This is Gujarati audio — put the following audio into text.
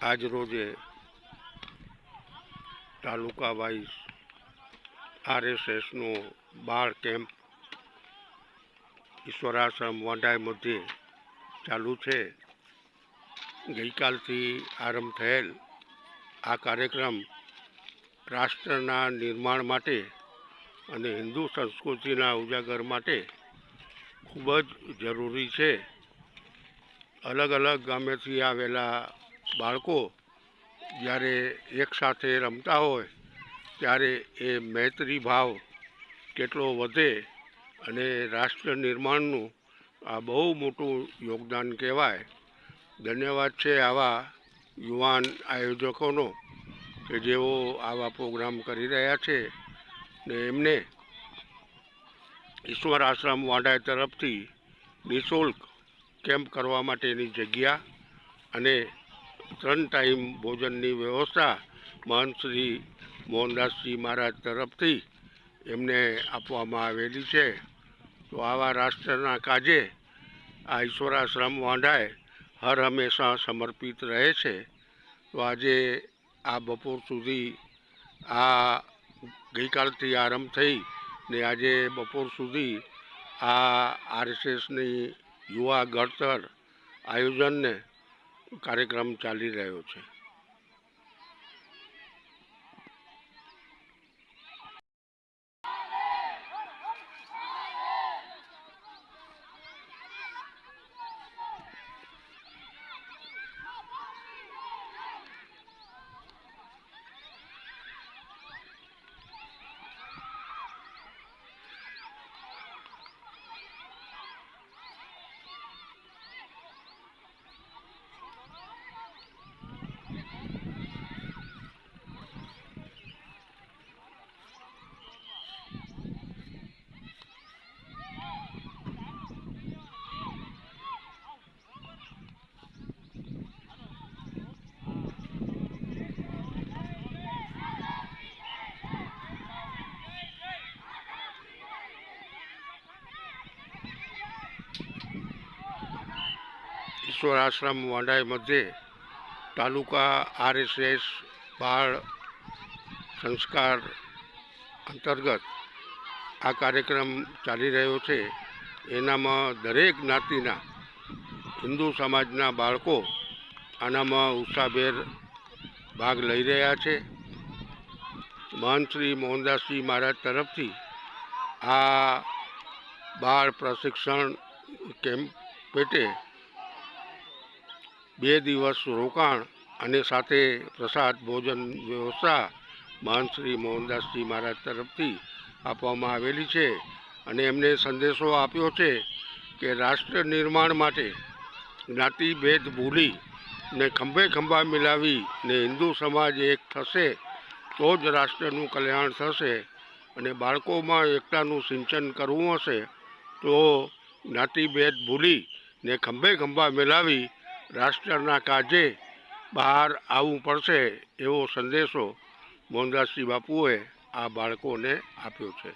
આજ રોજે તાલુકા વાઇઝ RSSનો બાળ કેમ્પ ઈશ્વરાશ્રમ વાંઢાઈ મધ્યે ચાલુ છે. ગઈકાલથી આરંભ થયેલ આ કાર્યક્રમ રાષ્ટ્રના નિર્માણ માટે અને હિન્દુ સંસ્કૃતિના ઉજાગર માટે ખૂબ જ જરૂરી છે. અલગ અલગ ગામેથી આવેલા બાળકો જ્યારે એકસાથે રમતા હોય ત્યારે એ મૈત્રી ભાવ કેટલો વધે અને રાષ્ટ્ર નિર્માણનું આ બહુ મોટું યોગદાન કહેવાય. ધન્યવાદ છે આવા યુવાન આયોજકોનો કે જેઓ આવા પ્રોગ્રામ કરી રહ્યા છે ને એમને ઈશ્વર આશ્રમ વાંઢાઈ તરફથી નિઃશુલ્ક કેમ્પ કરવા માટેની જગ્યા અને 3 ટાઈમ ભોજનની વ્યવસ્થા મહંત શ્રી મોહનદાસજી મહારાજ તરફથી એમને આપવામાં આવેલી છે. તો આવા રાષ્ટ્રના કાજે આ ઈશ્વરાશ્રમ વાંઢાઈ હર હંમેશા સમર્પિત રહે છે. તો આજે આ બપોર સુધી આ ગઈકાલથી આરંભ થઈ ને આજે બપોર સુધી આ RSSની યુવા ઘડતર આયોજનને કાર્યક્રમ ચાલી રહ્યો છે. ઈશ્વર આશ્રમ વાંઢાઈ મધ્યે તાલુકા RSS બાળ સંસ્કાર અંતર્ગત આ કાર્યક્રમ ચાલી રહ્યો છે. એનામાં દરેક જ્ઞાતિના હિન્દુ સમાજના બાળકો આનામાં ઉત્સાહભેર ભાગ લઈ રહ્યા છે. મહંત શ્રી મોહનદાસજી મહારાજ તરફથી આ બાળ પ્રશિક્ષણ કેમ્પ પેટે 2 દિવસ રોકાણ અને સાથે પ્રસાદ ભોજન વ્યવસ્થા મહંત શ્રી મોહનદાસજી મહારાજ તરફથી આપવામાં આવેલી છે. અને એમને સંદેશો આપ્યો છે કે રાષ્ટ્ર નિર્માણ માટે જ્ઞાતિભેદ ભૂલી ને ખંભે ખંભા મિલાવી ને હિન્દુ સમાજ એક થશે તો જ રાષ્ટ્રનું કલ્યાણ થશે. અને બાળકોમાં એકતાનું સિંચન કરવું હશે તો જ્ઞાતિભેદ ભૂલી ને ખંભે ખંભા મિલાવી રાષ્ટ્રના કાજે બહાર આવવું પડશે એવો સંદેશો મોહનદાસજી બાપુએ આ બાળકોને આપ્યો છે.